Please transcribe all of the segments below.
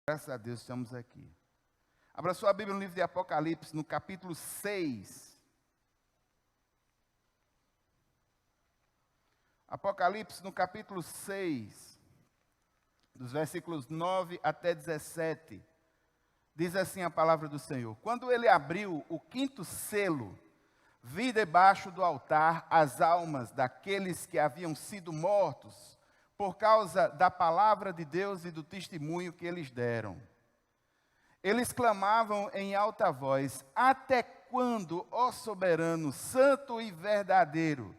Graças a Deus estamos aqui. Abra sua Bíblia no livro de Apocalipse, no capítulo 6. Apocalipse, no capítulo 6, dos versículos 9 até 17. Diz assim a palavra do Senhor: Quando ele abriu o quinto selo, vi debaixo do altar as almas daqueles que haviam sido mortos por causa da palavra de Deus e do testemunho que eles deram. Eles clamavam em alta voz: Até quando, ó soberano, santo e verdadeiro,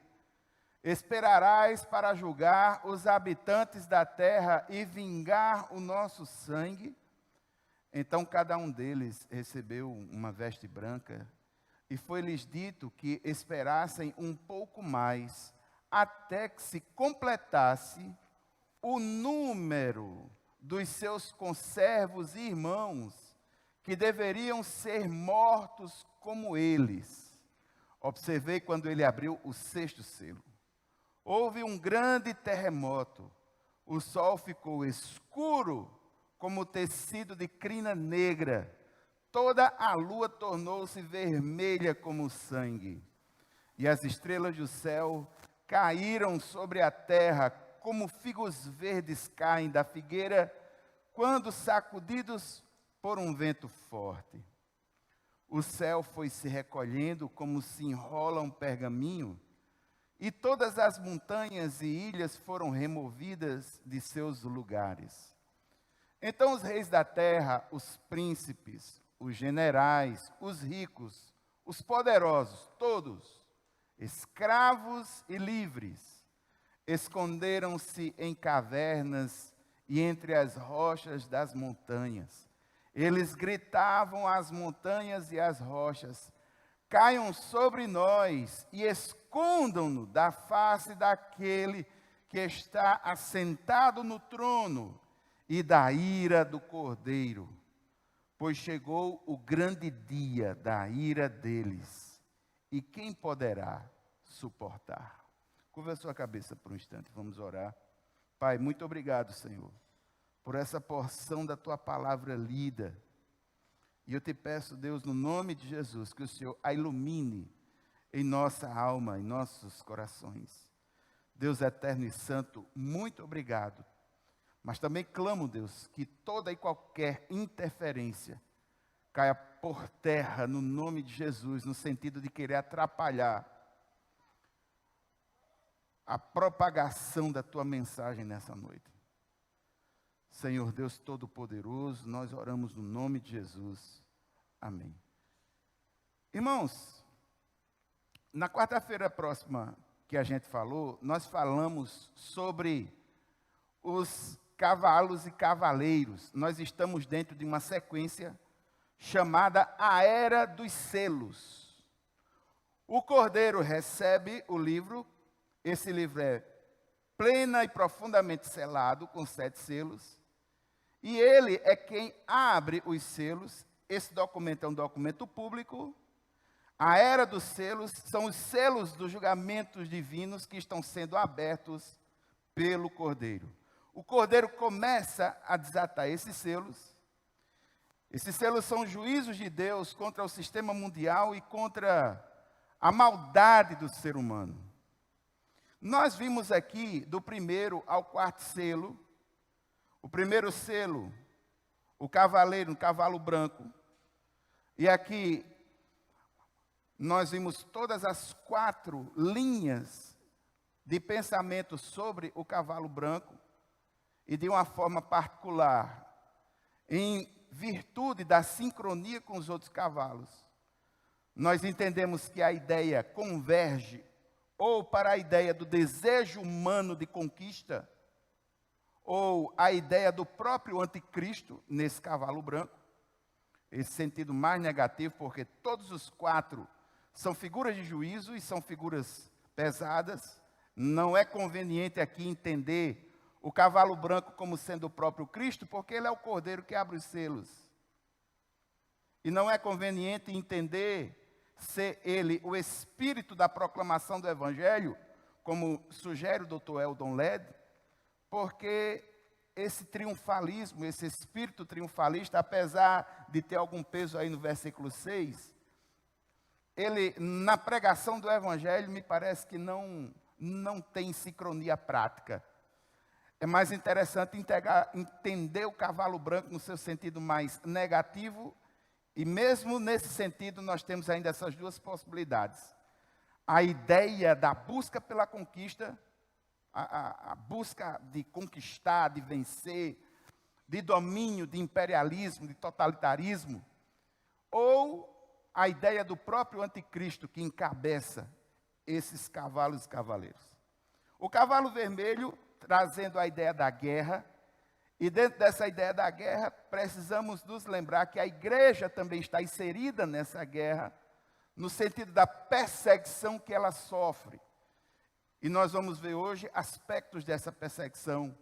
esperarás para julgar os habitantes da terra e vingar o nosso sangue? Então cada um deles recebeu uma veste branca, e foi-lhes dito que esperassem um pouco mais, até que se completasse o número dos seus conservos e irmãos, que deveriam ser mortos como eles. Observei quando ele abriu o sexto selo. Houve um grande terremoto. O sol ficou escuro como tecido de crina negra. Toda a lua tornou-se vermelha como sangue. E as estrelas do céu caíram sobre a terra, como figos verdes caem da figueira, quando sacudidos por um vento forte. O céu foi se recolhendo como se enrola um pergaminho, e todas as montanhas e ilhas foram removidas de seus lugares. Então os reis da terra, os príncipes, os generais, os ricos, os poderosos, todos, escravos e livres, esconderam-se em cavernas e entre as rochas das montanhas. Eles gritavam às montanhas e às rochas: Caiam sobre nós e escondam-nos da face daquele que está assentado no trono e da ira do Cordeiro, pois chegou o grande dia da ira deles, e quem poderá suportar? Curva a sua cabeça por um instante, vamos orar. Pai, muito obrigado, Senhor, por essa porção da Tua palavra lida. E eu te peço, Deus, no nome de Jesus, que o Senhor a ilumine em nossa alma, em nossos corações. Deus eterno e santo, muito obrigado. Mas também clamo, Deus, que toda e qualquer interferência caia por terra no nome de Jesus, no sentido de querer atrapalhar a propagação da Tua mensagem nessa noite. Senhor Deus Todo-Poderoso, nós oramos no nome de Jesus. Amém. Irmãos, na quarta-feira próxima que a gente falou, nós falamos sobre os cavalos e cavaleiros. Nós estamos dentro de uma sequência chamada a Era dos Selos. O Cordeiro recebe o livro. Esse livro é plena e profundamente selado, com 7 selos. E ele é quem abre os selos. Esse documento é um documento público. A Era dos Selos são os selos dos julgamentos divinos que estão sendo abertos pelo Cordeiro. O Cordeiro começa a desatar esses selos. Esses selos são juízos de Deus contra o sistema mundial e contra a maldade do ser humano. Nós vimos aqui do primeiro ao quarto selo. O primeiro selo, o cavaleiro, um cavalo branco. E aqui nós vimos todas as 4 linhas de pensamento sobre o cavalo branco. E de uma forma particular, em virtude da sincronia com os outros cavalos, nós entendemos que a ideia converge ou para a ideia do desejo humano de conquista, ou a ideia do próprio anticristo nesse cavalo branco. Esse sentido mais negativo, porque todos os 4 são figuras de juízo e são figuras pesadas. Não é conveniente aqui entender o cavalo branco como sendo o próprio Cristo, porque ele é o Cordeiro que abre os selos. E não é conveniente entender ser ele o espírito da proclamação do Evangelho, como sugere o Dr. Eldon Led, porque esse triunfalismo, esse espírito triunfalista, apesar de ter algum peso aí no versículo 6, ele, na pregação do Evangelho, me parece que não tem sincronia prática. É mais interessante entender o cavalo branco no seu sentido mais negativo, e mesmo nesse sentido nós temos ainda essas duas possibilidades. A ideia da busca pela conquista, a busca de conquistar, de vencer, de domínio, de imperialismo, de totalitarismo, ou a ideia do próprio anticristo que encabeça esses cavalos e cavaleiros. O cavalo vermelho trazendo a ideia da guerra, e dentro dessa ideia da guerra, precisamos nos lembrar que a igreja também está inserida nessa guerra, no sentido da perseguição que ela sofre. E nós vamos ver hoje aspectos dessa perseguição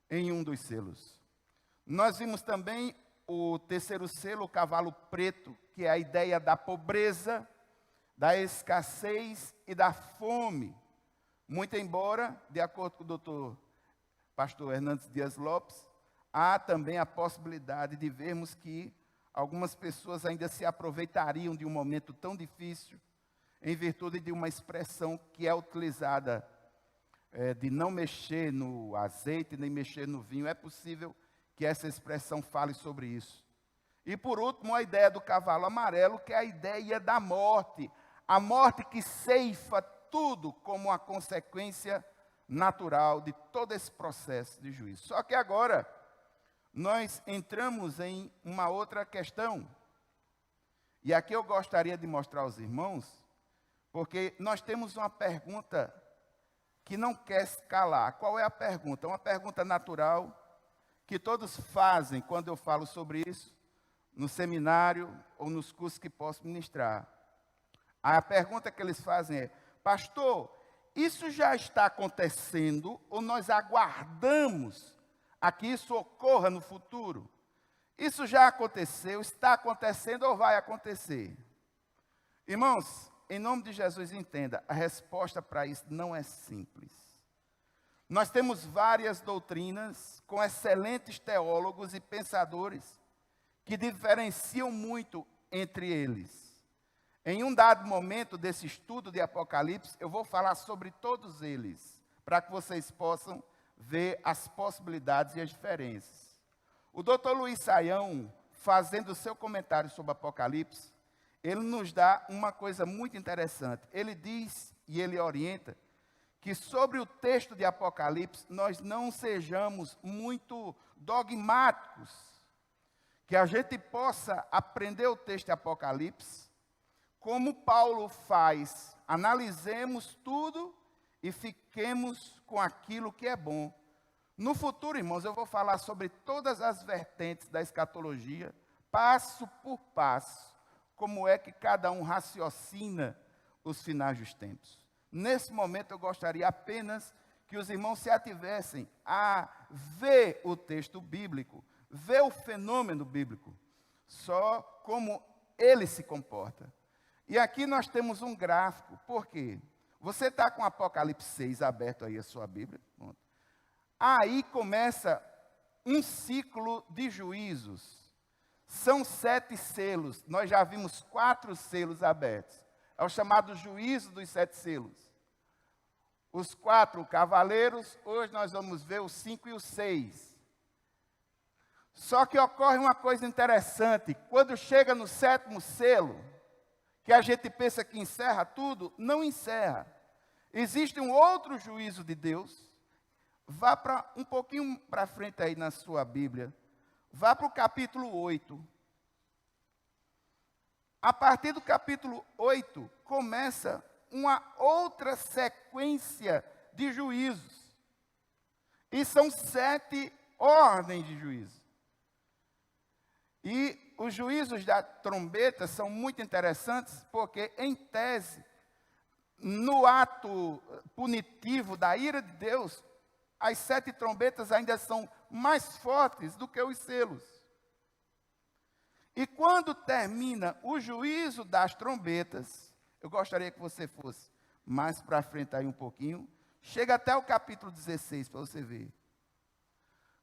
em um dos selos. Nós vimos também o terceiro selo, o cavalo preto, que é a ideia da pobreza, da escassez e da fome. Muito embora, de acordo com o doutor pastor Hernandes Dias Lopes, há também a possibilidade de vermos que algumas pessoas ainda se aproveitariam de um momento tão difícil, em virtude de uma expressão que é utilizada de não mexer no azeite, nem mexer no vinho. É possível que essa expressão fale sobre isso. E por último, a ideia do cavalo amarelo, que é a ideia da morte. A morte que ceifa tudo como uma consequência natural de todo esse processo de juízo. Só que agora, nós entramos em uma outra questão. E aqui eu gostaria de mostrar aos irmãos, porque nós temos uma pergunta que não quer se calar. Qual é a pergunta? Uma pergunta natural, que todos fazem quando eu falo sobre isso, no seminário ou nos cursos que posso ministrar. A pergunta que eles fazem é: pastor, isso já está acontecendo ou nós aguardamos a que isso ocorra no futuro? Isso já aconteceu, está acontecendo ou vai acontecer? Irmãos, em nome de Jesus, entenda, a resposta para isso não é simples. Nós temos várias doutrinas com excelentes teólogos e pensadores que diferenciam muito entre eles. Em um dado momento desse estudo de Apocalipse, eu vou falar sobre todos eles, para que vocês possam ver as possibilidades e as diferenças. O Dr. Luiz Saião, fazendo o seu comentário sobre Apocalipse, ele nos dá uma coisa muito interessante. Ele diz e ele orienta que sobre o texto de Apocalipse nós não sejamos muito dogmáticos, que a gente possa aprender o texto de Apocalipse como Paulo faz, analisemos tudo e fiquemos com aquilo que é bom. No futuro, irmãos, eu vou falar sobre todas as vertentes da escatologia, passo por passo, como é que cada um raciocina os finais dos tempos. Nesse momento eu gostaria apenas que os irmãos se ativessem a ver o texto bíblico, ver o fenômeno bíblico, só como ele se comporta. E aqui nós temos um gráfico, por quê? Você está com Apocalipse 6 aberto aí a sua Bíblia. Aí começa um ciclo de juízos. São 7 selos, nós já vimos 4 selos abertos. É o chamado juízo dos 7 selos. Os 4 cavaleiros, hoje nós vamos ver os 5 e os 6. Só que ocorre uma coisa interessante, quando chega no 7º selo, que a gente pensa que encerra tudo, não encerra. Existe um outro juízo de Deus. Vá para um pouquinho para frente aí na sua Bíblia. Vá para o capítulo 8. A partir do capítulo 8, começa uma outra sequência de juízos. E são 7 ordens de juízo. E os juízos da trombeta são muito interessantes, porque, em tese, no ato punitivo da ira de Deus, as 7 trombetas ainda são mais fortes do que os selos. E quando termina o juízo das trombetas, eu gostaria que você fosse mais para frente aí um pouquinho, chega até o capítulo 16 para você ver.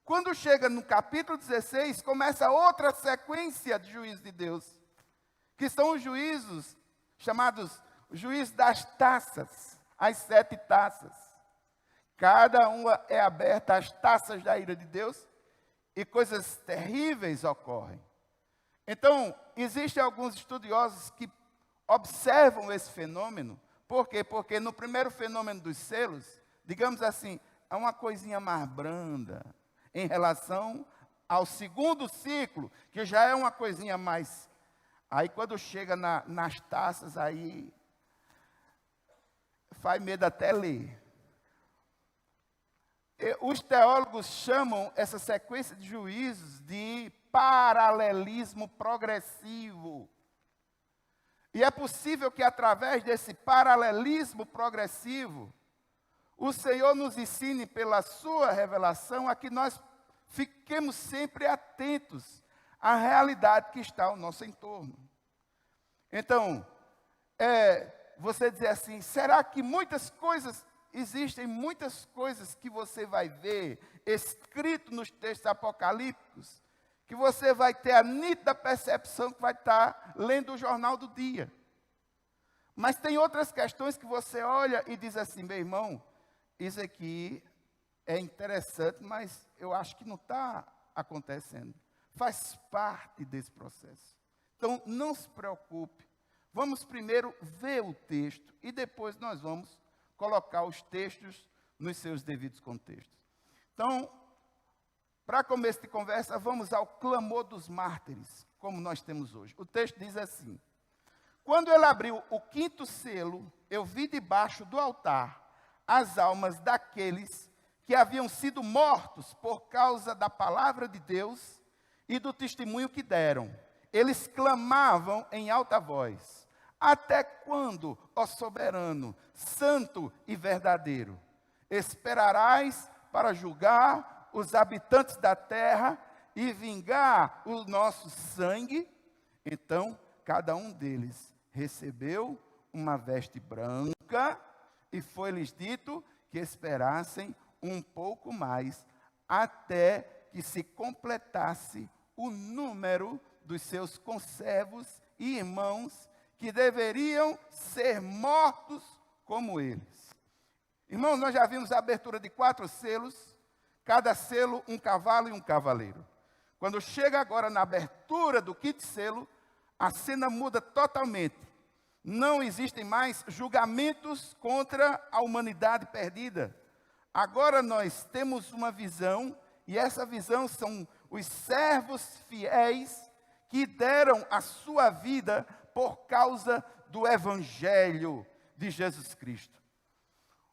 Quando chega no capítulo 16, começa outra sequência de juízos de Deus, que são os juízos chamados juízos das taças, as 7 taças. Cada uma é aberta às taças da ira de Deus e coisas terríveis ocorrem. Então, existem alguns estudiosos que observam esse fenômeno. Por quê? Porque no primeiro fenômeno dos selos, digamos assim, é uma coisinha mais branda em relação ao segundo ciclo, que já é uma coisinha mais... Aí quando chega nas taças, aí faz medo até ler. Os teólogos chamam essa sequência de juízos de paralelismo progressivo. E é possível que através desse paralelismo progressivo, o Senhor nos ensine pela sua revelação a que nós fiquemos sempre atentos à realidade que está ao nosso entorno. Então, você dizer assim, será que existem muitas coisas que você vai ver escrito nos textos apocalípticos, que você vai ter a nítida percepção que vai estar lendo o jornal do dia. Mas tem outras questões que você olha e diz assim, meu irmão, isso aqui é interessante, mas eu acho que não está acontecendo. Faz parte desse processo. Então, não se preocupe. Vamos primeiro ver o texto e depois nós vamos colocar os textos nos seus devidos contextos. Então, para começo de conversa, vamos ao clamor dos mártires, como nós temos hoje. O texto diz assim: quando ele abriu o 5º selo, eu vi debaixo do altar as almas daqueles que haviam sido mortos por causa da palavra de Deus e do testemunho que deram. Eles clamavam em alta voz: até quando, ó soberano, santo e verdadeiro, esperarás para julgar os habitantes da terra e vingar o nosso sangue? Então, cada um deles recebeu uma veste branca e foi-lhes dito que esperassem um pouco mais, até que se completasse o número dos seus conservos e irmãos que deveriam ser mortos como eles. Irmãos, nós já vimos a abertura de 4 selos, cada selo um cavalo e um cavaleiro. Quando chega agora na abertura do 5º selo, a cena muda totalmente. Não existem mais julgamentos contra a humanidade perdida. Agora nós temos uma visão, e essa visão são os servos fiéis que deram a sua vida por causa do Evangelho de Jesus Cristo.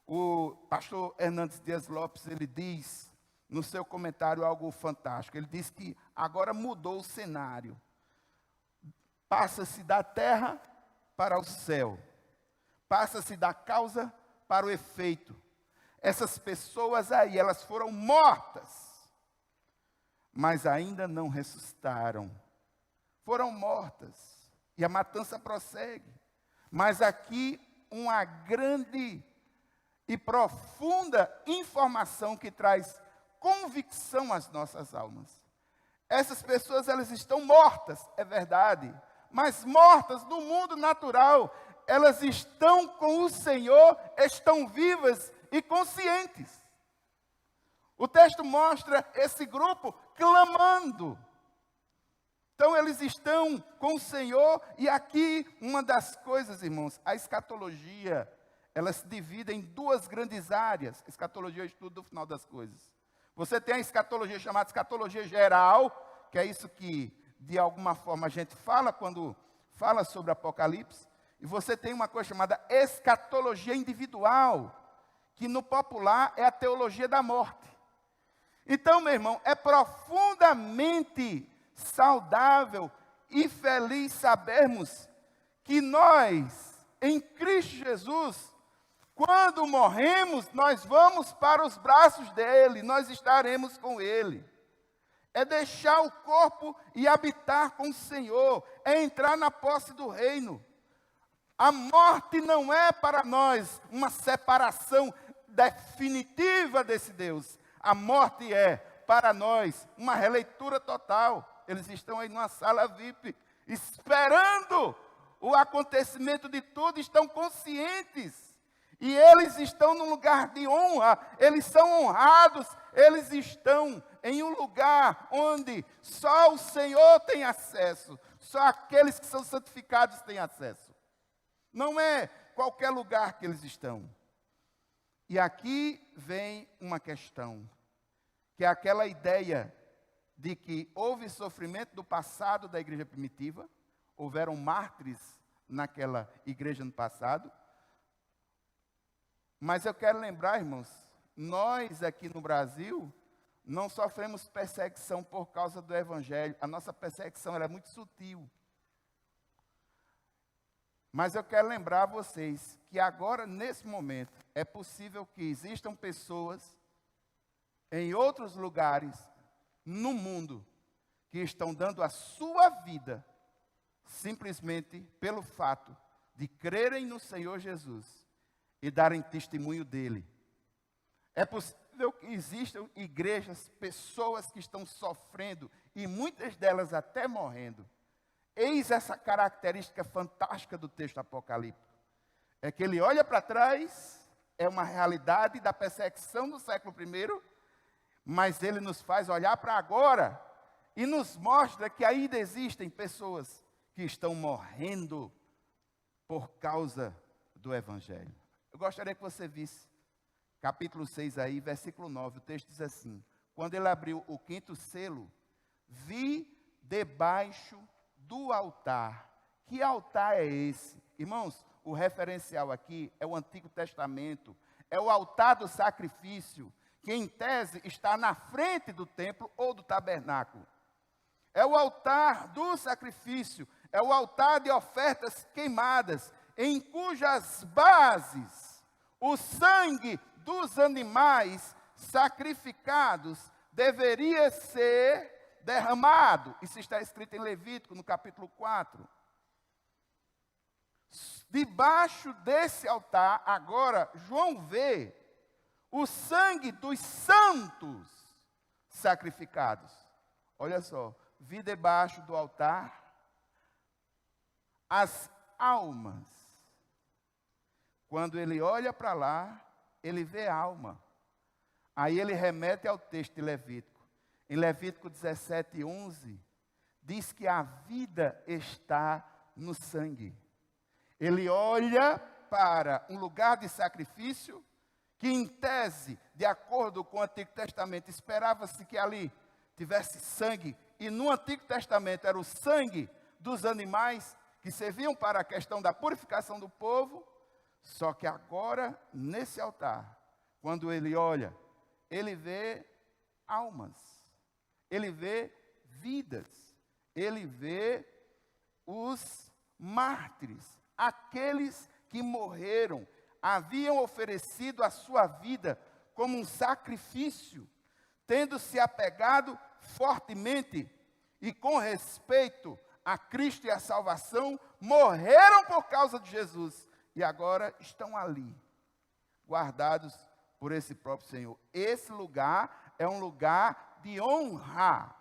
O pastor Hernandes Dias Lopes, ele diz no seu comentário algo fantástico. Ele diz que agora mudou o cenário. Passa-se da terra para o céu. Passa-se da causa para o efeito. Essas pessoas aí, elas foram mortas, mas ainda não ressuscitaram. Foram mortas e a matança prossegue. Mas aqui uma grande e profunda informação que traz convicção às nossas almas. Essas pessoas, elas estão mortas, é verdade, mas mortas no mundo natural. Elas estão com o Senhor, estão vivas e conscientes. O texto mostra esse grupo clamando. Então, eles estão com o Senhor, e aqui uma das coisas, irmãos, a escatologia, ela se divide em 2 grandes áreas. Escatologia é o estudo do final das coisas. Você tem a escatologia chamada escatologia geral, que é isso que, de alguma forma, a gente fala quando fala sobre Apocalipse. E você tem uma coisa chamada escatologia individual, que no popular é a teologia da morte. Então, meu irmão, é profundamente saudável e feliz sabermos que nós, em Cristo Jesus, quando morremos, nós vamos para os braços dele, nós estaremos com ele. É deixar o corpo e habitar com o Senhor, é entrar na posse do reino. A morte não é para nós uma separação definitiva desse Deus. A morte é para nós uma releitura total. Eles estão aí numa sala VIP, esperando o acontecimento de tudo, estão conscientes. E eles estão num lugar de honra, eles são honrados, eles estão em um lugar onde só o Senhor tem acesso, só aqueles que são santificados têm acesso. Não é qualquer lugar que eles estão. E aqui vem uma questão, que é aquela ideia de que houve sofrimento do passado da igreja primitiva, houveram mártires naquela igreja no passado, mas eu quero lembrar, irmãos, nós aqui no Brasil não sofremos perseguição por causa do evangelho, a nossa perseguição ela é muito sutil. Mas eu quero lembrar a vocês que agora, nesse momento, é possível que existam pessoas em outros lugares no mundo que estão dando a sua vida simplesmente pelo fato de crerem no Senhor Jesus e darem testemunho dele. É possível que existam igrejas, pessoas que estão sofrendo e muitas delas até morrendo. Eis essa característica fantástica do texto apocalíptico. É que ele olha para trás, é uma realidade da perseguição do século I, mas ele nos faz olhar para agora e nos mostra que ainda existem pessoas que estão morrendo por causa do evangelho. Eu gostaria que você visse capítulo 6 aí, versículo 9, o texto diz assim: quando ele abriu o 5º selo, vi debaixo do altar. Que altar é esse? Irmãos, o referencial aqui é o Antigo Testamento, é o altar do sacrifício, que em tese está na frente do templo ou do tabernáculo. É o altar do sacrifício, é o altar de ofertas queimadas, em cujas bases o sangue dos animais sacrificados deveria ser derramado. Isso está escrito em Levítico, no capítulo 4. Debaixo desse altar, agora, João vê o sangue dos santos sacrificados. Olha só, vi debaixo do altar as almas. Quando ele olha para lá, ele vê alma. Aí ele remete ao texto de Levítico. Em Levítico 17:11, diz que a vida está no sangue. Ele olha para um lugar de sacrifício, que em tese, de acordo com o Antigo Testamento, esperava-se que ali tivesse sangue, e no Antigo Testamento era o sangue dos animais que serviam para a questão da purificação do povo. Só que agora, nesse altar, quando ele olha, ele vê almas, ele vê vidas, ele vê os mártires, aqueles que morreram, haviam oferecido a sua vida como um sacrifício, tendo se apegado fortemente e com respeito a Cristo e a salvação, morreram por causa de Jesus e agora estão ali, guardados por esse próprio Senhor. Esse lugar é um lugar de honra.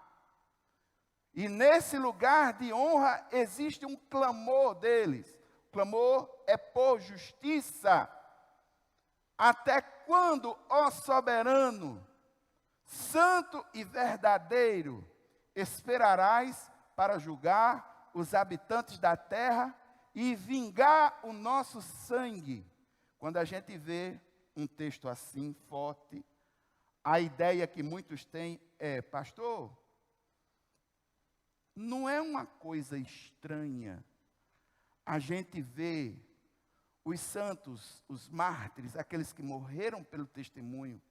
E nesse lugar de honra existe um clamor deles. O clamor é por justiça. Até quando, ó soberano, santo e verdadeiro, esperarás para julgar os habitantes da terra e vingar o nosso sangue? Quando a gente vê um texto assim forte, a ideia que muitos têm é: pastor, não é uma coisa estranha a gente ver os santos, os mártires, aqueles que morreram pelo testemunho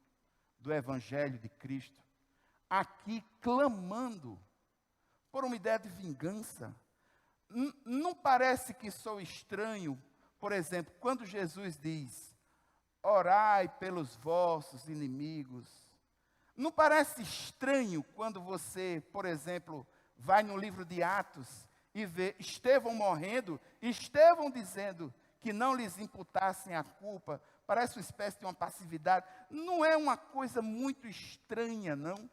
do Evangelho de Cristo, aqui clamando por uma ideia de vingança? Não parece que sou estranho, por exemplo, quando Jesus diz: orai pelos vossos inimigos. Não parece estranho quando você, por exemplo, vai no livro de Atos e vê Estevão morrendo, e Estevão dizendo que não lhes imputassem a culpa? Parece uma espécie de uma passividade. Não é uma coisa muito estranha, não.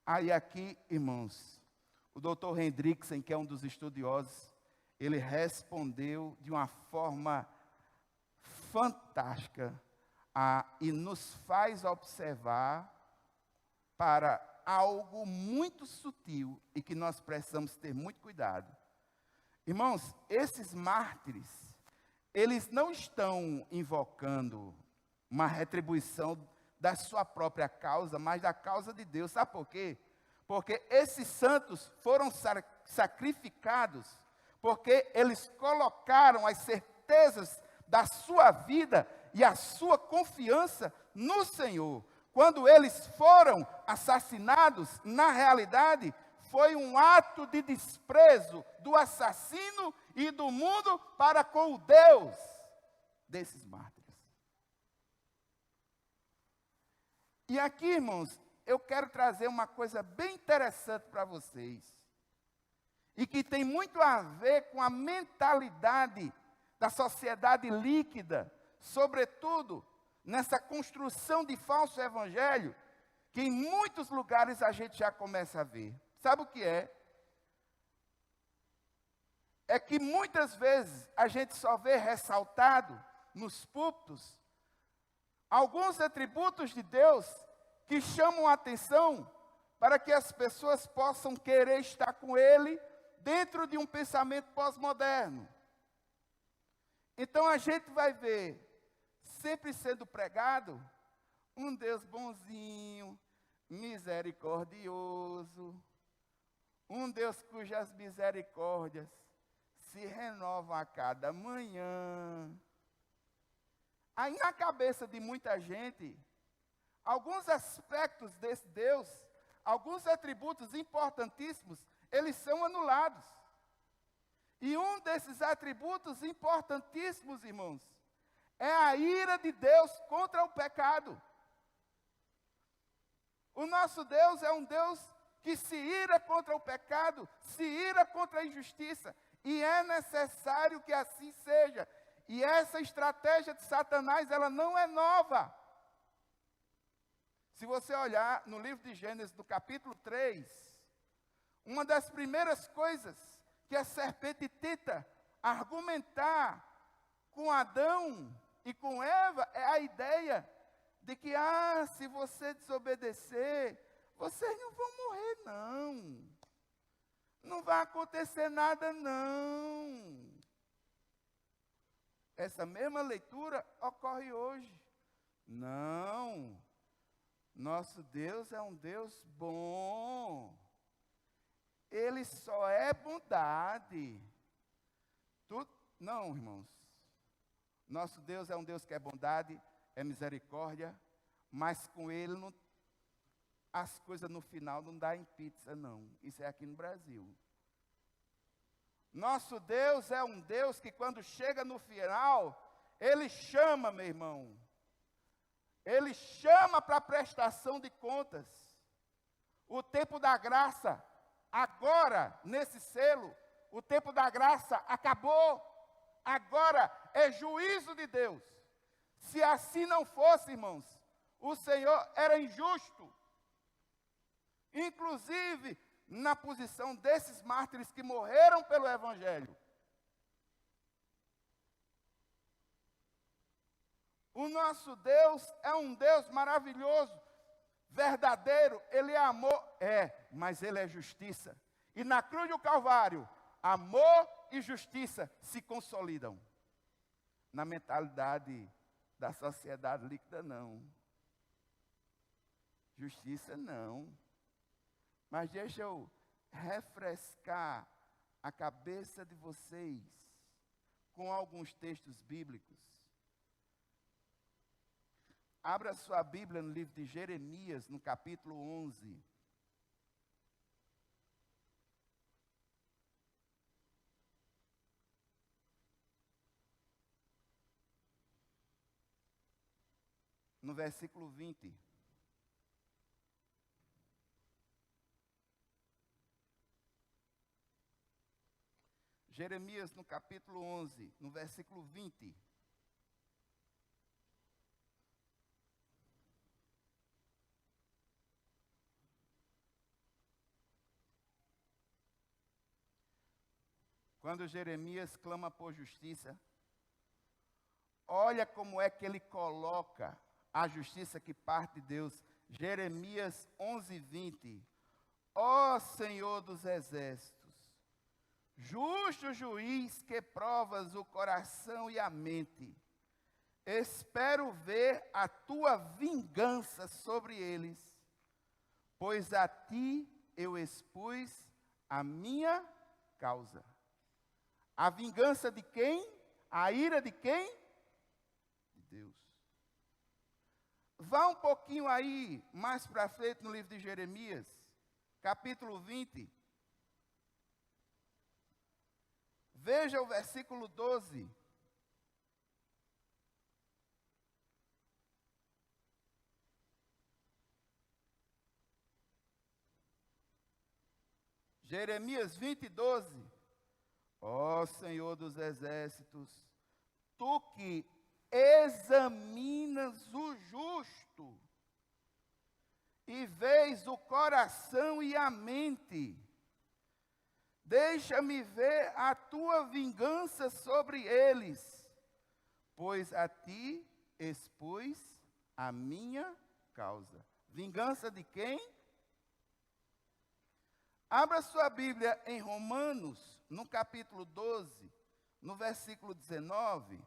Aí aqui, irmãos, o Dr. Hendrickson, que é um dos estudiosos, ele respondeu de uma forma fantástica e nos faz observar para algo muito sutil e que nós precisamos ter muito cuidado. Irmãos, esses mártires, eles não estão invocando uma retribuição da sua própria causa, mas da causa de Deus. Sabe por quê? Porque esses santos foram sacrificados, porque eles colocaram as certezas da sua vida e a sua confiança no Senhor. Quando eles foram assassinados, na realidade, foi um ato de desprezo do assassino e do mundo para com o Deus desses mártires. E aqui, irmãos, eu quero trazer uma coisa bem interessante para vocês. E que tem muito a ver com a mentalidade da sociedade líquida, sobretudo nessa construção de falso evangelho, que em muitos lugares a gente já começa a ver. Sabe o que é? É que muitas vezes a gente só vê ressaltado nos púlpitos alguns atributos de Deus que chamam a atenção para que as pessoas possam querer estar com Ele dentro de um pensamento pós-moderno. Então a gente vai ver, sempre sendo pregado, um Deus bonzinho, misericordioso, um Deus cujas misericórdias se renovam a cada manhã. Aí na cabeça de muita gente, alguns aspectos desse Deus, alguns atributos importantíssimos, eles são anulados. E um desses atributos importantíssimos, irmãos, é a ira de Deus contra o pecado. O nosso Deus é um Deus que se ira contra o pecado, se ira contra a injustiça. E é necessário que assim seja. E essa estratégia de Satanás, ela não é nova. Se você olhar no livro de Gênesis, no capítulo 3, uma das primeiras coisas que a serpente tenta argumentar com Adão e com Eva é a ideia de que, se você desobedecer, vocês não vão morrer, não. Não vai acontecer nada, não. Essa mesma leitura ocorre hoje. Não. Nosso Deus é um Deus bom. Ele só é bondade. Não, irmãos. Nosso Deus é um Deus que é bondade, é misericórdia, mas com Ele as coisas no final não dá em pizza, não. Isso é aqui no Brasil. Nosso Deus é um Deus que quando chega no final, Ele chama, meu irmão. Ele chama para prestação de contas. O tempo da graça, agora, nesse selo, o tempo da graça acabou. Agora é juízo de Deus. Se assim não fosse, irmãos, o Senhor era injusto. Inclusive, na posição desses mártires que morreram pelo Evangelho. O nosso Deus é um Deus maravilhoso, verdadeiro, Ele é amor, mas Ele é justiça. E na cruz do Calvário, amor e justiça se consolidam. Na mentalidade da sociedade líquida, não. Justiça, não. Mas deixa eu refrescar a cabeça de vocês com alguns textos bíblicos. Abra sua Bíblia no livro de Jeremias, no capítulo 11. No versículo 20. Jeremias, no capítulo 11, no versículo 20. quando Jeremias clama por justiça, olha como é que ele coloca a justiça que parte de Deus. Jeremias 11:20. Ó Senhor dos exércitos, justo juiz que provas o coração e a mente, espero ver a tua vingança sobre eles, pois a ti eu expus a minha causa. A vingança de quem? A ira de quem? De Deus. Vá um pouquinho aí, mais para frente no livro de Jeremias, capítulo 20. Veja o versículo 12. Jeremias 20, 12. Ó Senhor dos exércitos, tu que examinas o justo e vês o coração e a mente, deixa-me ver a tua vingança sobre eles, pois a ti expus a minha causa. Vingança de quem? Abra sua Bíblia em Romanos, no capítulo 12, no versículo 19.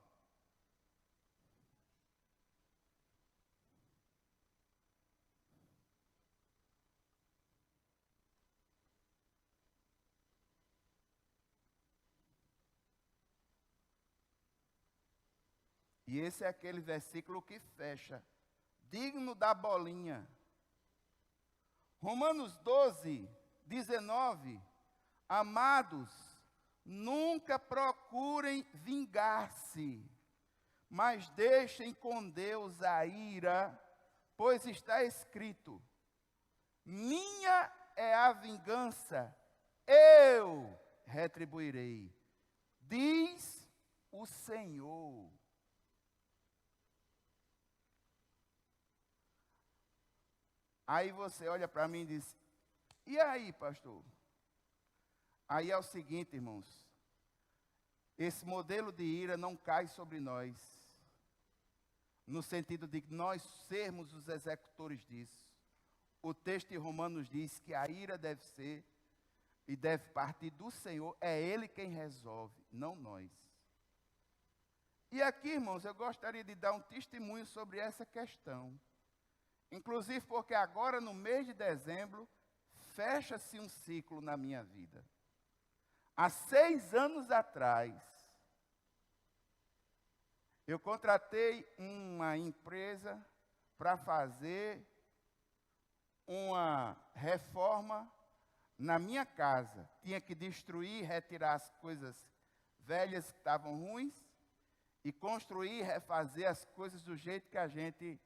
E esse é aquele versículo que fecha, digno da bolinha. Romanos 12, 19. Amados, nunca procurem vingar-se, mas deixem com Deus a ira, pois está escrito: minha é a vingança, eu retribuirei, diz o Senhor. Aí você olha para mim e diz: e aí, pastor? Aí é o seguinte, irmãos, esse modelo de ira não cai sobre nós, no sentido de nós sermos os executores disso. O texto de Romanos diz que a ira deve ser e deve partir do Senhor, é Ele quem resolve, não nós. E aqui, irmãos, eu gostaria de dar um testemunho sobre essa questão. Inclusive porque agora, no mês de dezembro, fecha-se um ciclo na minha vida. Há 6 anos atrás, eu contratei uma empresa para fazer uma reforma na minha casa. Tinha que destruir, retirar as coisas velhas que estavam ruins e construir, refazer as coisas do jeito que a gente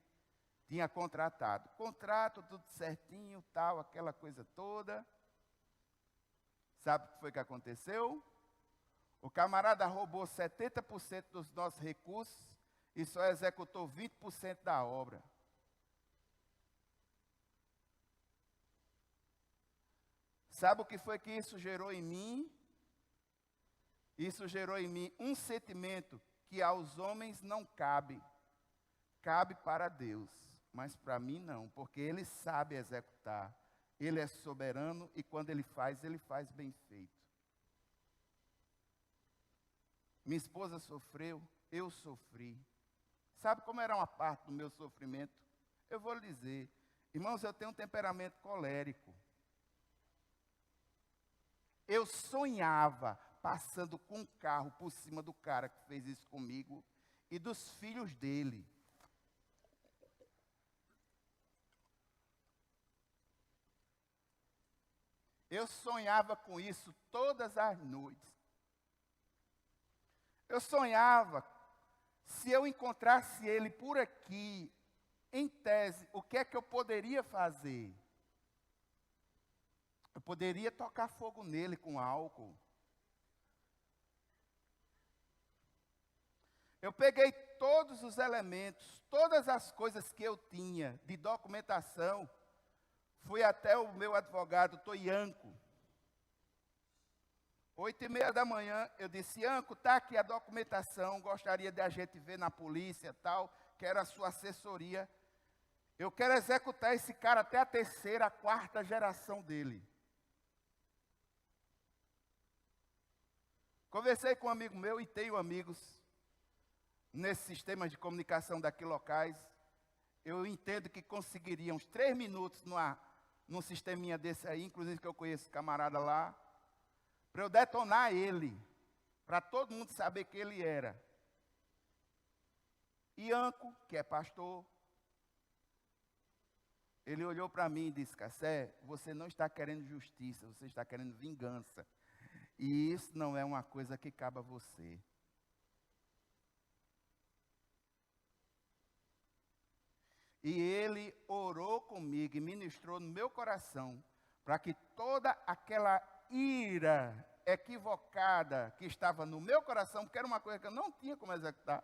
tinha contratado. Contrato, tudo certinho, tal, aquela coisa toda. Sabe o que foi que aconteceu? O camarada roubou 70% dos nossos recursos e só executou 20% da obra. Sabe o que foi que isso gerou em mim? Isso gerou em mim um sentimento que aos homens não cabe. Cabe para Deus, mas para mim não, porque Ele sabe executar. Ele é soberano e quando Ele faz bem feito. Minha esposa sofreu, eu sofri. Sabe como era uma parte do meu sofrimento? Eu vou lhe dizer, irmãos, eu tenho um temperamento colérico. Eu sonhava passando com um carro por cima do cara que fez isso comigo e dos filhos dele. Eu sonhava com isso todas as noites. Eu sonhava, se eu encontrasse ele por aqui, em tese, o que é que eu poderia fazer? Eu poderia tocar fogo nele com álcool. Eu peguei todos os elementos, todas as coisas que eu tinha de documentação, fui até o meu advogado Toianco. 8h30 da manhã, eu disse, Anco, está aqui a documentação, gostaria de a gente ver na polícia tal, quero a sua assessoria. Eu quero executar esse cara até a 3ª, 4ª geração dele. Conversei com um amigo meu e tenho amigos nesses sistemas de comunicação daqui locais. Eu entendo que conseguiria uns 3 minutos num sisteminha desse aí, inclusive que eu conheço camarada lá, para eu detonar ele, para todo mundo saber quem ele era. E Anco, que é pastor, ele olhou para mim e disse, Cassé, você não está querendo justiça, você está querendo vingança. E isso não é uma coisa que cabe a você. E ele orou comigo e ministrou no meu coração, para que toda aquela ira equivocada que estava no meu coração, porque era uma coisa que eu não tinha como executar,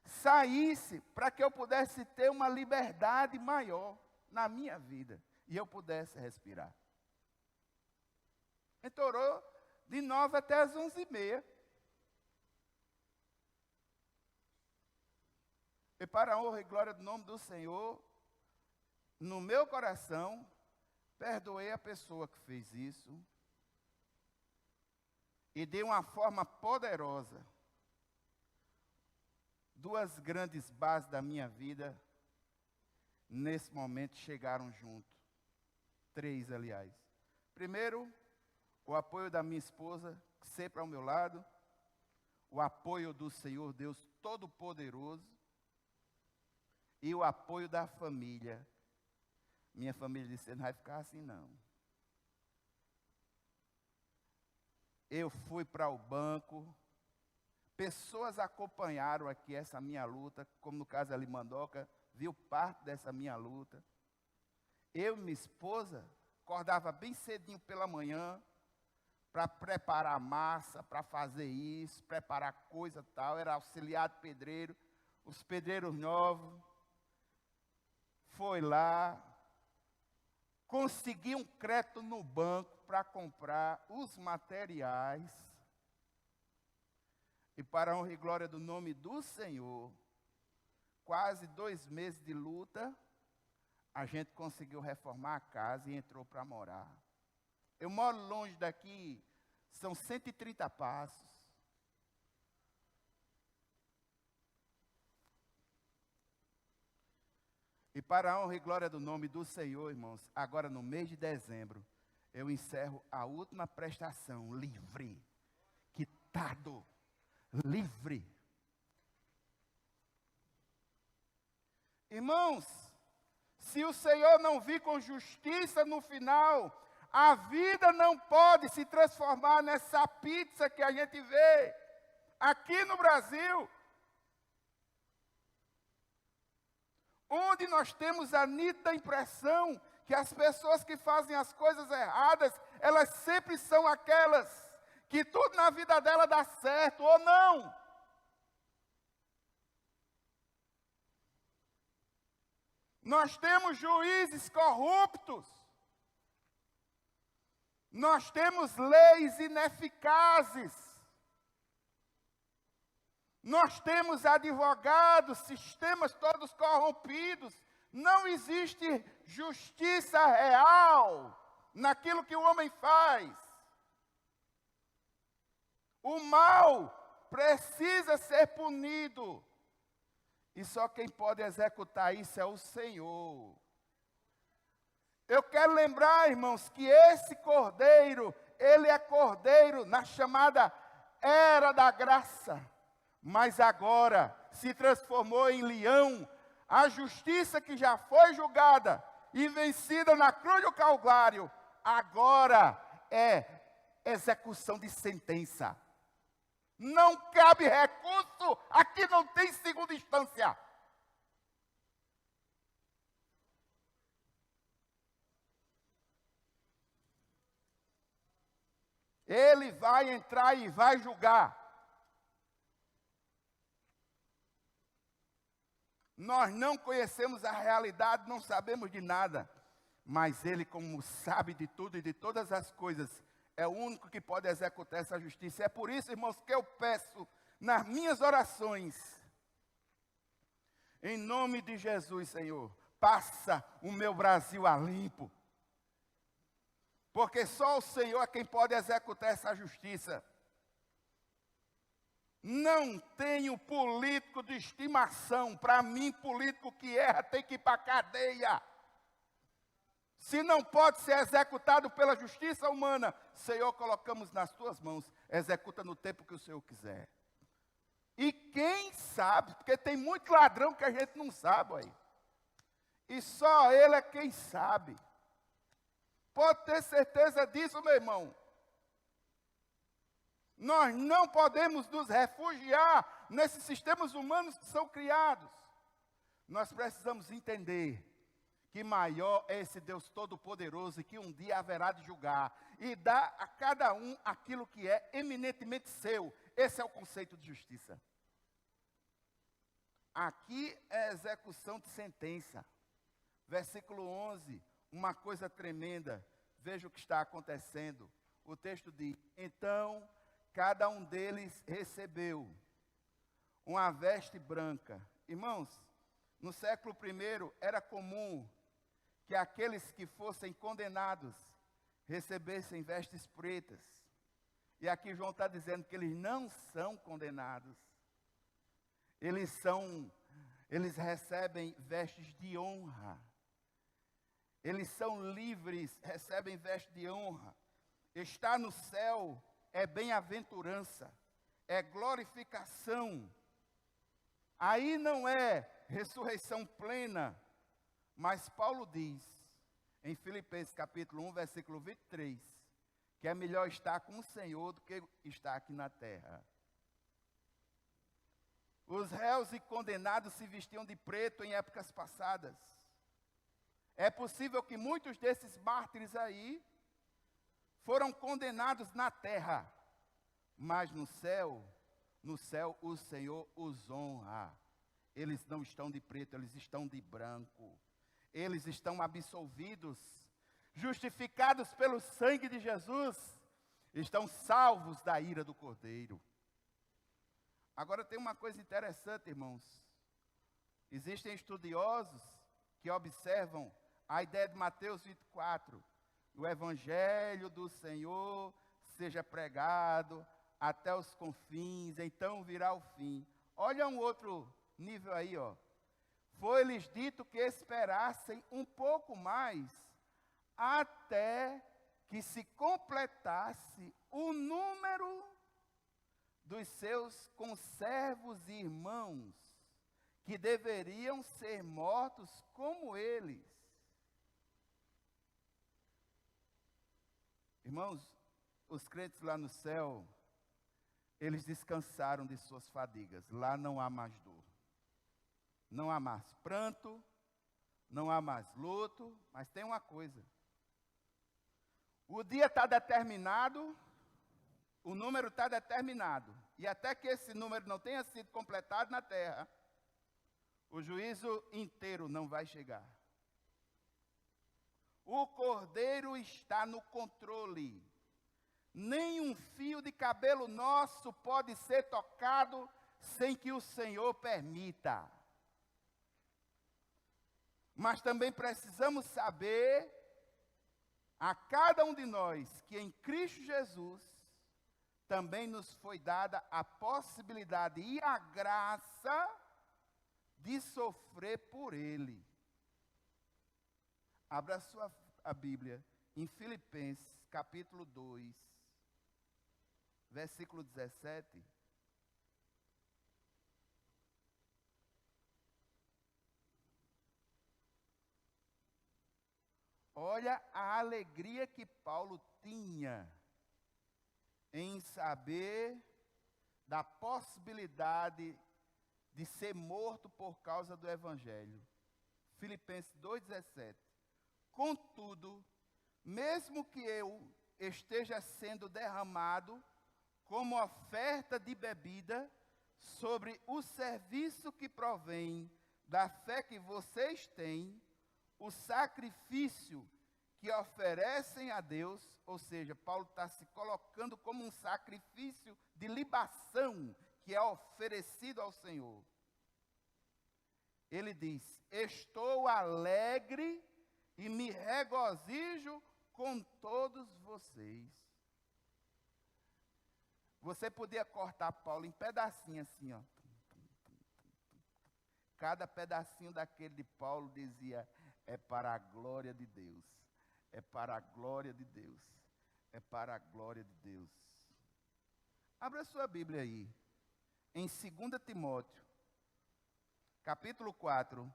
saísse para que eu pudesse ter uma liberdade maior na minha vida e eu pudesse respirar. Então orou de 9 até as 11h30. E para a honra e glória do nome do Senhor, no meu coração, perdoei a pessoa que fez isso e de uma forma poderosa, 2 grandes bases da minha vida, nesse momento, chegaram junto. 3, aliás. Primeiro, o apoio da minha esposa, sempre ao meu lado. O apoio do Senhor Deus Todo-Poderoso. E o apoio da família. Minha família disse, você não vai ficar assim não. Eu fui para o banco. Pessoas acompanharam aqui essa minha luta, como no caso ali Mandoca, viu parte dessa minha luta. Eu e minha esposa acordava bem cedinho pela manhã para preparar massa, para fazer isso, preparar coisa tal. Era auxiliar de pedreiro, os pedreiros novos. Foi lá, consegui um crédito no banco para comprar os materiais. E para a honra e glória do nome do Senhor, quase 2 meses de luta, a gente conseguiu reformar a casa e entrou para morar. Eu moro longe daqui, são 130 passos. E para a honra e glória do nome do Senhor, irmãos, agora no mês de dezembro, eu encerro a última prestação, livre, quitado, livre. Irmãos, se o Senhor não vir com justiça no final, a vida não pode se transformar nessa pizza que a gente vê aqui no Brasil, onde nós temos a nítida impressão que as pessoas que fazem as coisas erradas, elas sempre são aquelas que tudo na vida dela dá certo, ou não. Nós temos juízes corruptos. Nós temos leis ineficazes. Nós temos advogados, sistemas todos corrompidos. Não existe justiça real naquilo que o homem faz. O mal precisa ser punido. E só quem pode executar isso é o Senhor. Eu quero lembrar, irmãos, que esse cordeiro, ele é cordeiro na chamada era da graça. Mas agora se transformou em leão. A justiça que já foi julgada e vencida na cruz do Calvário, agora é execução de sentença. Não cabe recurso, aqui não tem segunda instância. Ele vai entrar e vai julgar. Nós não conhecemos a realidade, não sabemos de nada. Mas Ele, como sabe de tudo e de todas as coisas, é o único que pode executar essa justiça. É por isso, irmãos, que eu peço nas minhas orações, em nome de Jesus, Senhor, passa o meu Brasil a limpo. Porque só o Senhor é quem pode executar essa justiça. Não tenho político de estimação. Para mim, político que erra tem que ir para a cadeia. Se não pode ser executado pela justiça humana, Senhor, colocamos nas tuas mãos. Executa no tempo que o Senhor quiser. E quem sabe, porque tem muito ladrão que a gente não sabe aí. E só Ele é quem sabe. Pode ter certeza disso, meu irmão. Nós não podemos nos refugiar nesses sistemas humanos que são criados. Nós precisamos entender que maior é esse Deus Todo-Poderoso e que um dia haverá de julgar e dar a cada um aquilo que é eminentemente seu. Esse é o conceito de justiça. Aqui é execução de sentença. Versículo 11, uma coisa tremenda. Veja o que está acontecendo. O texto diz: então cada um deles recebeu uma veste branca. Irmãos, no século I era comum que aqueles que fossem condenados recebessem vestes pretas. E aqui João está dizendo que eles não são condenados. Eles recebem vestes de honra. Eles são livres, recebem vestes de honra. Estar no céu é bem-aventurança, é glorificação. Aí não é ressurreição plena, mas Paulo diz, em Filipenses capítulo 1, versículo 23, que é melhor estar com o Senhor do que estar aqui na terra. Os réus e condenados se vestiam de preto em épocas passadas. É possível que muitos desses mártires aí foram condenados na terra, mas no céu o Senhor os honra. Eles não estão de preto, eles estão de branco. Eles estão absolvidos, justificados pelo sangue de Jesus, estão salvos da ira do Cordeiro. Agora tem uma coisa interessante, irmãos. Existem estudiosos que observam a ideia de Mateus 24. O evangelho do Senhor seja pregado até os confins, então virá o fim. Olha um outro nível aí, ó. Foi-lhes dito que esperassem um pouco mais, até que se completasse o número dos seus conservos e irmãos, que deveriam ser mortos como eles. Irmãos, os crentes lá no céu, eles descansaram de suas fadigas. Lá não há mais dor. Não há mais pranto, não há mais luto, mas tem uma coisa. O dia está determinado, o número está determinado. E até que esse número não tenha sido completado na terra, o juízo inteiro não vai chegar. O Cordeiro está no controle. Nem um fio de cabelo nosso pode ser tocado sem que o Senhor permita. Mas também precisamos saber, a cada um de nós, que em Cristo Jesus também nos foi dada a possibilidade e a graça de sofrer por Ele. Abra a Bíblia em Filipenses capítulo 2, versículo 17. Olha a alegria que Paulo tinha em saber da possibilidade de ser morto por causa do Evangelho. Filipenses 2,17. Contudo, mesmo que eu esteja sendo derramado como oferta de bebida sobre o serviço que provém da fé que vocês têm, o sacrifício que oferecem a Deus, ou seja, Paulo está se colocando como um sacrifício de libação que é oferecido ao Senhor. Ele diz: estou alegre e me regozijo com todos vocês. Você podia cortar Paulo em pedacinhos assim, ó. Cada pedacinho daquele de Paulo dizia: é para a glória de Deus, é para a glória de Deus, é para a glória de Deus. Abra sua Bíblia aí, em 2 Timóteo, capítulo 4.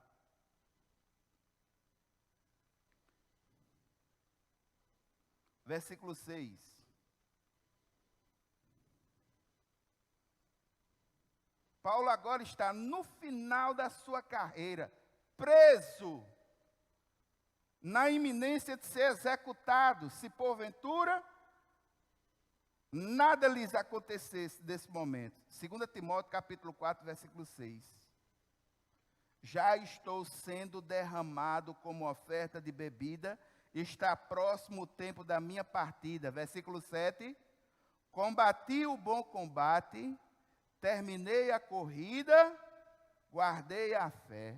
Versículo 6. Paulo agora está no final da sua carreira, preso, na iminência de ser executado, se porventura nada lhes acontecesse desse momento. 2 Timóteo capítulo 4, versículo 6. Já estou sendo derramado como oferta de bebida, está próximo o tempo da minha partida. Versículo 7. Combati o bom combate, terminei a corrida, guardei a fé.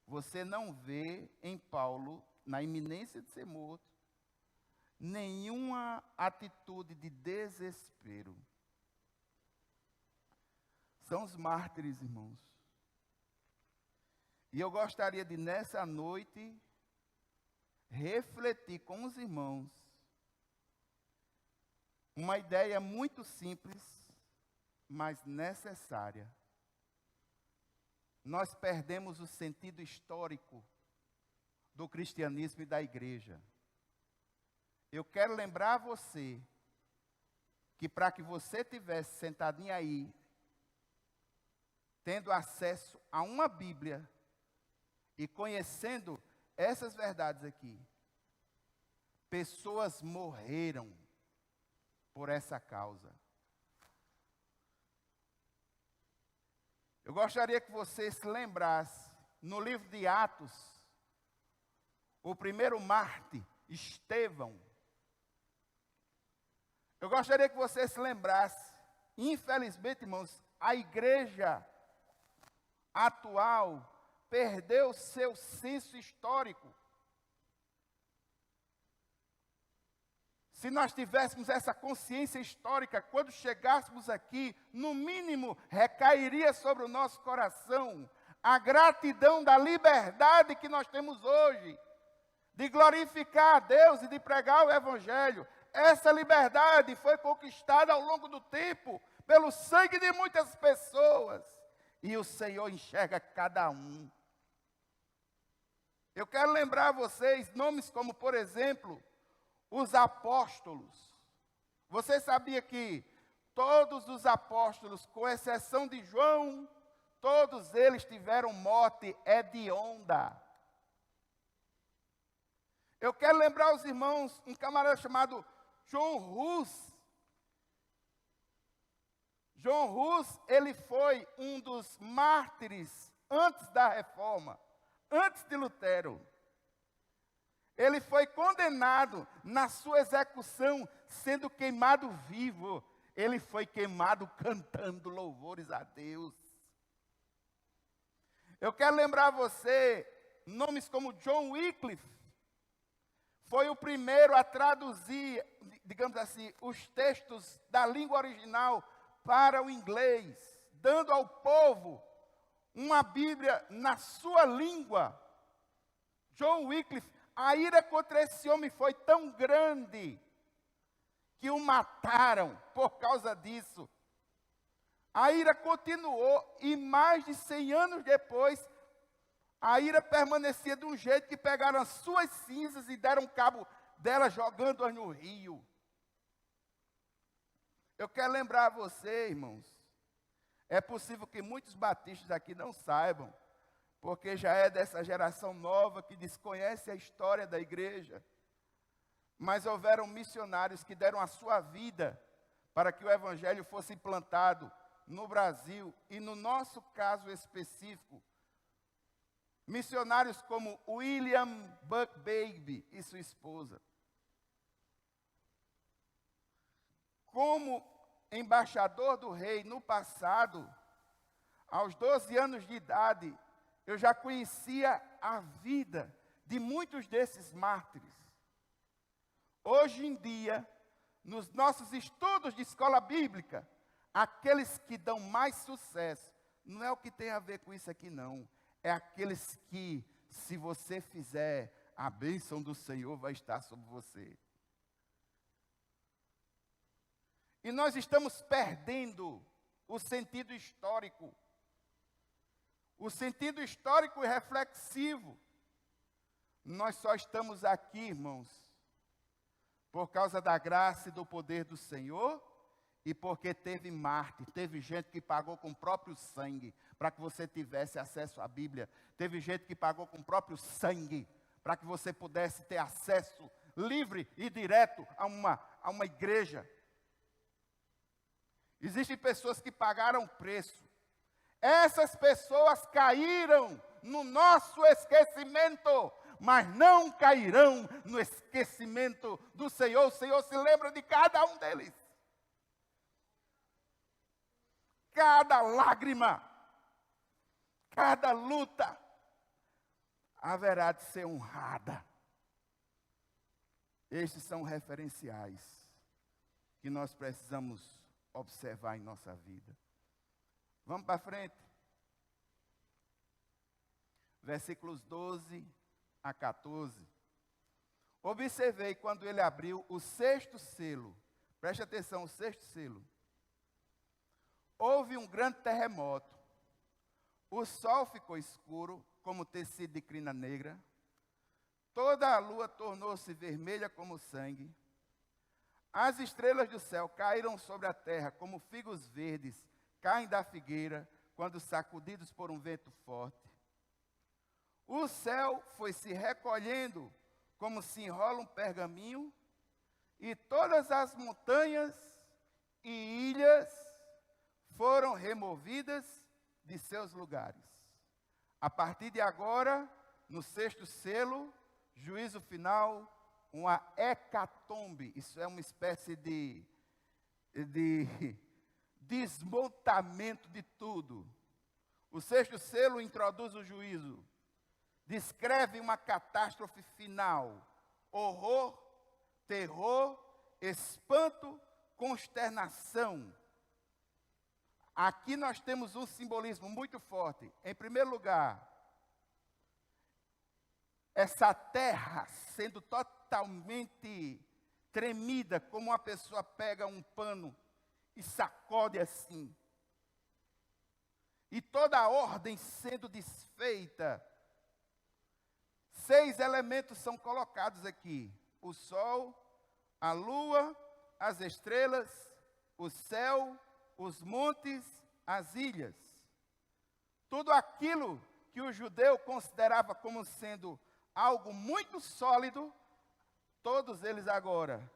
Você não vê em Paulo, na iminência de ser morto, nenhuma atitude de desespero. São os mártires, irmãos. E eu gostaria de, nessa noite, refletir com os irmãos uma ideia muito simples, mas necessária. Nós perdemos o sentido histórico do cristianismo e da igreja. Eu quero lembrar a você que para que você tivesse sentadinho aí, tendo acesso a uma Bíblia e conhecendo essas verdades aqui, pessoas morreram por essa causa. Eu gostaria que você se lembrasse, no livro de Atos, o primeiro mártir, Estevão. Eu gostaria que você se lembrasse, infelizmente, irmãos, a igreja atual perdeu seu senso histórico. Se nós tivéssemos essa consciência histórica, quando chegássemos aqui, no mínimo, recairia sobre o nosso coração a gratidão da liberdade que nós temos hoje, de glorificar a Deus e de pregar o Evangelho. Essa liberdade foi conquistada ao longo do tempo, pelo sangue de muitas pessoas, e o Senhor enxerga cada um. Eu quero lembrar a vocês nomes como, por exemplo, os apóstolos. Você sabia que todos os apóstolos, com exceção de João, todos eles tiveram morte hedionda? Eu quero lembrar aos irmãos um camarada chamado John Hus. John Hus, ele foi um dos mártires antes da Reforma, antes de Lutero. Ele foi condenado na sua execução, sendo queimado vivo. Ele foi queimado cantando louvores a Deus. Eu quero lembrar a você, nomes como John Wycliffe, foi o primeiro a traduzir, digamos assim, os textos da língua original para o inglês, dando ao povo uma Bíblia na sua língua. John Wycliffe, a ira contra esse homem foi tão grande que o mataram por causa disso. A ira continuou e mais de 100 anos depois, a ira permanecia de um jeito que pegaram as suas cinzas e deram cabo dela jogando-as no rio. Eu quero lembrar a você, irmãos, é possível que muitos batistas aqui não saibam, porque já é dessa geração nova que desconhece a história da igreja. Mas houveram missionários que deram a sua vida para que o evangelho fosse implantado no Brasil, e no nosso caso específico, Missionários como William Buckbeak e sua esposa. Como embaixador do rei no passado, aos 12 anos de idade, eu já conhecia a vida de muitos desses mártires. Hoje em dia, nos nossos estudos de escola bíblica, aqueles que dão mais sucesso, não é o que tem a ver com isso aqui não, é aqueles que, se você fizer, a bênção do Senhor vai estar sobre você. E nós estamos perdendo o sentido histórico. O sentido histórico e reflexivo. Nós só estamos aqui, irmãos, por causa da graça e do poder do Senhor e porque teve mártir, teve gente que pagou com o próprio sangue para que você tivesse acesso à Bíblia. Teve gente que pagou com o próprio sangue para que você pudesse ter acesso livre e direto a uma igreja. Existem pessoas que pagaram preço. Essas pessoas caíram no nosso esquecimento, mas não cairão no esquecimento do Senhor. O Senhor se lembra de cada um deles. Cada lágrima, cada luta haverá de ser honrada. Estes são referenciais que nós precisamos observar em nossa vida. Vamos para frente. Versículos 12 a 14. Observei quando ele abriu o 6º selo. Preste atenção, o 6º selo. Houve um grande terremoto. O sol ficou escuro, como tecido de crina negra. Toda a lua tornou-se vermelha como sangue. As estrelas do céu caíram sobre a terra como figos verdes caem da figueira quando sacudidos por um vento forte. O céu foi se recolhendo como se enrola um pergaminho, e todas as montanhas e ilhas foram removidas de seus lugares. A partir de agora, no 6º selo, juízo final, uma hecatombe. Isso é uma espécie de desmontamento de tudo. O 6º selo introduz o juízo. Descreve uma catástrofe final. Horror, terror, espanto, consternação. Aqui nós temos um simbolismo muito forte. Em primeiro lugar, essa terra sendo totalmente tremida, como uma pessoa pega um pano e sacode assim. E toda a ordem sendo desfeita. 6 elementos são colocados aqui: o sol, a lua, as estrelas, o céu, os montes, as ilhas. Tudo aquilo que o judeu considerava como sendo algo muito sólido, todos eles agora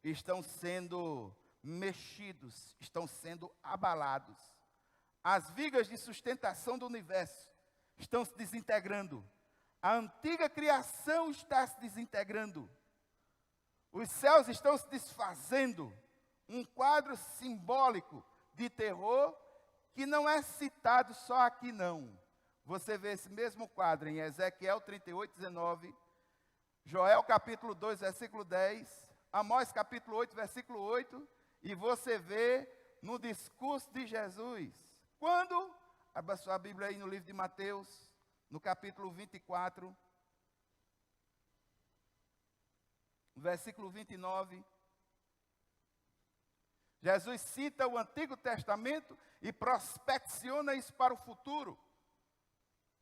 estão sendo mexidos, estão sendo abalados. As vigas de sustentação do universo estão se desintegrando. A antiga criação está se desintegrando. Os céus estão se desfazendo. Um quadro simbólico de terror que não é citado só aqui não. Você vê esse mesmo quadro em Ezequiel 38, 19, Joel capítulo 2, versículo 10, Amós capítulo 8, versículo 8, e você vê no discurso de Jesus. Quando? Abra sua Bíblia aí no livro de Mateus, no capítulo 24, versículo 29. Jesus cita o Antigo Testamento e prospecciona isso para o futuro.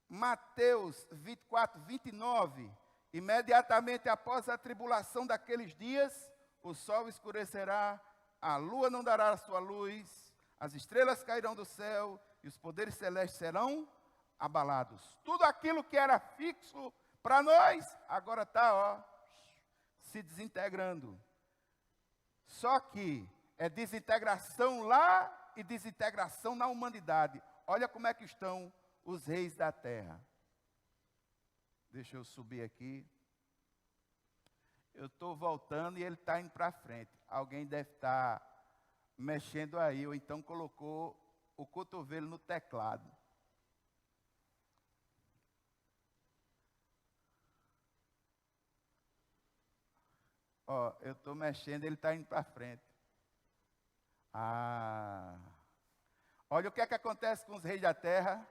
Mateus 24, 29. Imediatamente após a tribulação daqueles dias, o sol escurecerá, a lua não dará a sua luz, as estrelas cairão do céu e os poderes celestes serão abalados. Tudo aquilo que era fixo para nós, agora está se desintegrando. Só que é desintegração lá e desintegração na humanidade. Olha como é que estão os reis da terra. Deixa eu subir aqui. Eu estou voltando e ele está indo para frente. Alguém deve estar mexendo aí, ou então colocou o cotovelo no teclado. Ó, eu estou mexendo, ele está indo para frente. Olha o que é que acontece com os reis da terra.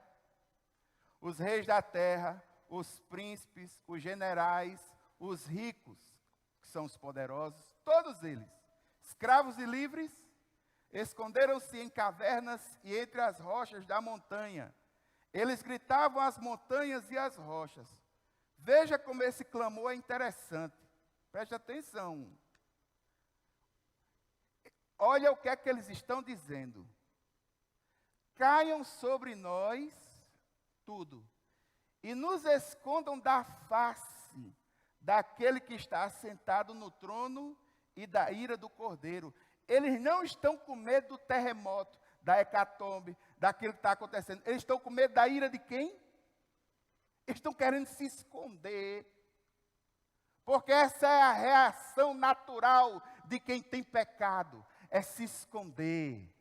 Os reis da terra, os príncipes, os generais, os ricos, que são os poderosos, todos eles, escravos e livres, esconderam-se em cavernas e entre as rochas da montanha. Eles gritavam às montanhas e às rochas. Veja como esse clamor é interessante. Preste atenção. Olha o que é que eles estão dizendo. Caiam sobre nós tudo e nos escondam da face daquele que está assentado no trono e da ira do Cordeiro. Eles não estão com medo do terremoto, da hecatombe, daquilo que está acontecendo. Eles estão com medo da ira de quem? Eles estão querendo se esconder. Porque essa é a reação natural de quem tem pecado. É se esconder.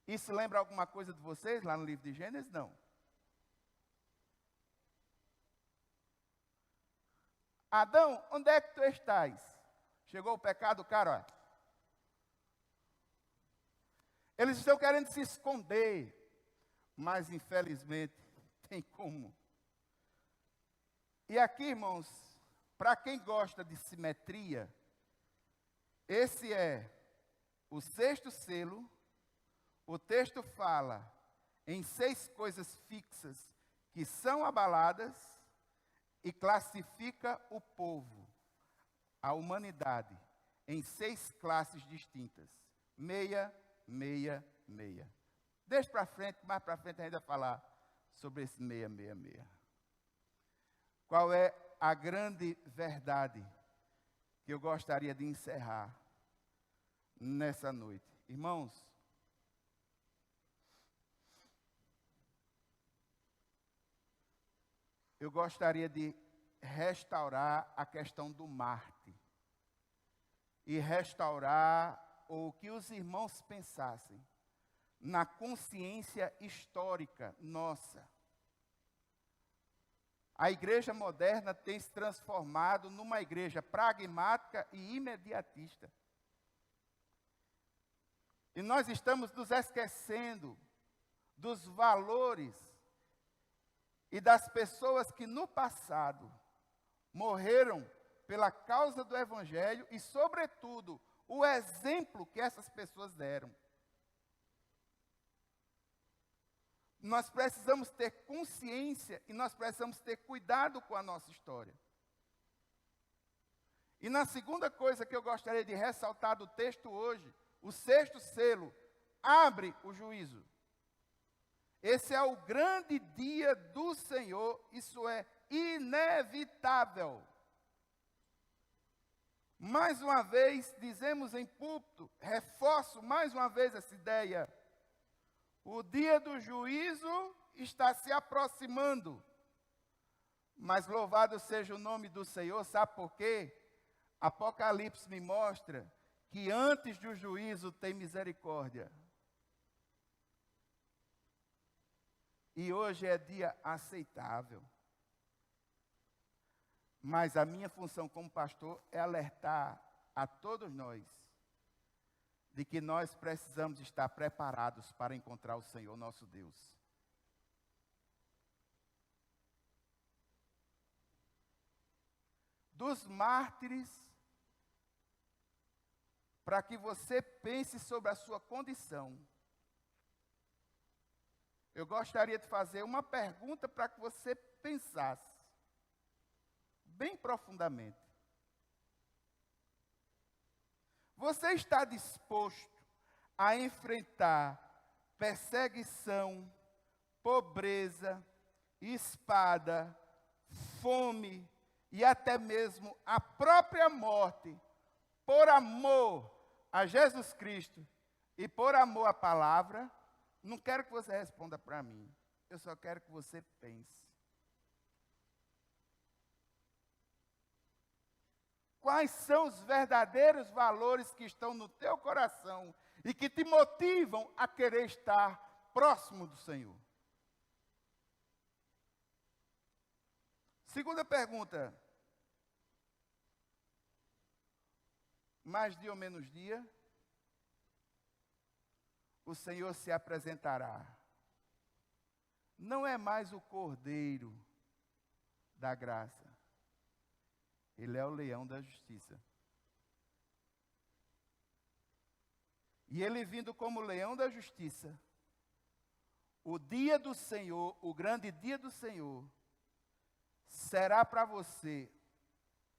Isso lembra alguma coisa de vocês lá no livro de Gênesis? Não. Adão, onde é que tu estás? Chegou o pecado, cara, ó. Eles estão querendo se esconder, mas infelizmente tem como. E aqui, irmãos, para quem gosta de simetria, esse é o sexto selo. O texto fala em 6 coisas fixas que são abaladas e classifica o povo, a humanidade, em 6 classes distintas. Meia, meia, meia. Deixa para frente, mais para frente a gente vai falar sobre esse meia, meia, meia. Qual é a grande verdade que eu gostaria de encerrar nessa noite? Irmãos, eu gostaria de restaurar a questão do Marte. E restaurar o que os irmãos pensassem na consciência histórica nossa. A igreja moderna tem se transformado numa igreja pragmática e imediatista. E nós estamos nos esquecendo dos valores e das pessoas que no passado morreram pela causa do Evangelho e, sobretudo, o exemplo que essas pessoas deram. Nós precisamos ter consciência e nós precisamos ter cuidado com a nossa história. E na segunda coisa que eu gostaria de ressaltar do texto hoje, o sexto selo abre o juízo. Esse é o grande dia do Senhor, isso é inevitável. Mais uma vez, dizemos em púlpito, reforço mais uma vez essa ideia. O dia do juízo está se aproximando. Mas louvado seja o nome do Senhor, sabe por quê? Apocalipse me mostra que antes do juízo tem misericórdia. E hoje é dia aceitável. Mas a minha função como pastor é alertar a todos nós de que nós precisamos estar preparados para encontrar o Senhor nosso Deus. Dos mártires, para que você pense sobre a sua condição. Eu gostaria de fazer uma pergunta para que você pensasse, bem profundamente. Você está disposto a enfrentar perseguição, pobreza, espada, fome e até mesmo a própria morte, por amor a Jesus Cristo e por amor à palavra? Não quero que você responda para mim, eu só quero que você pense. quais são os verdadeiros valores que estão no teu coração e que te motivam a querer estar próximo do Senhor. Segunda pergunta. Mais dia ou menos dia, o Senhor se apresentará. Não é mais o Cordeiro da graça. Ele é o leão da justiça. E ele vindo como leão da justiça, o dia do Senhor, o grande dia do Senhor, será para você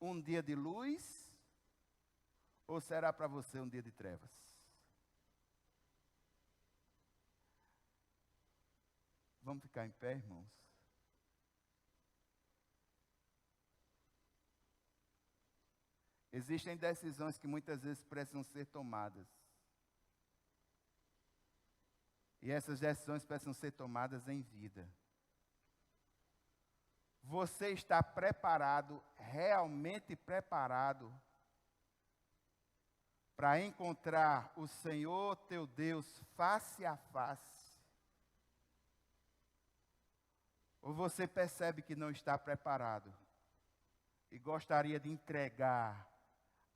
um dia de luz ou será para você um dia de trevas? Vamos ficar em pé, irmãos? Existem decisões que muitas vezes precisam ser tomadas. E essas decisões precisam ser tomadas em vida. Você está preparado, realmente preparado, para encontrar o Senhor teu Deus face a face? Ou você percebe que não está preparado e gostaria de entregar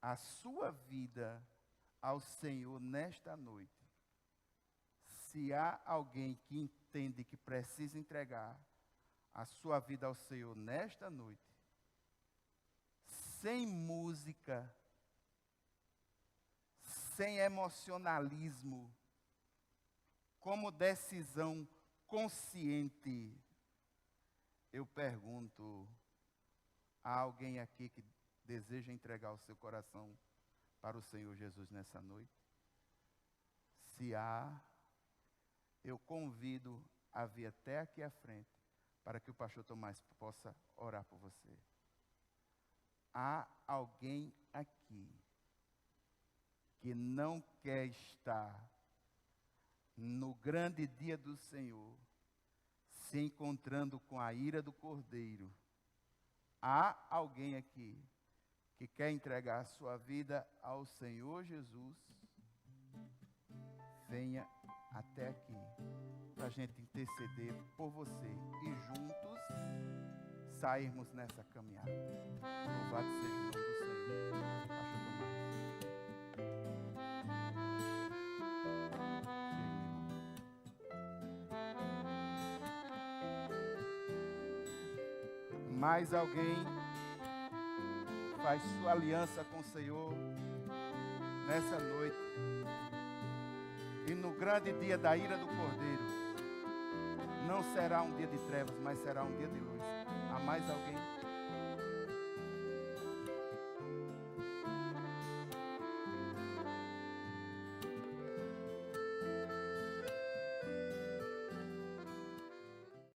a sua vida ao Senhor nesta noite? Se há alguém que entende que precisa entregar a sua vida ao Senhor nesta noite, sem música, sem emocionalismo, como decisão consciente, eu pergunto, há alguém aqui que deseja entregar o seu coração para o Senhor Jesus nessa noite? Se há, eu convido a vir até aqui à frente, para que o pastor Tomás possa orar por você. Há alguém aqui que não quer estar no grande dia do Senhor, se encontrando com a ira do Cordeiro? Há alguém aqui que quer entregar a sua vida ao Senhor Jesus? Venha até aqui, para a gente interceder por você e juntos sairmos nessa caminhada. Louvado seja o nome do Senhor. Mais alguém faz sua aliança com o Senhor nessa noite? E no grande dia da ira do Cordeiro, não será um dia de trevas, mas será um dia de luz. Há mais alguém?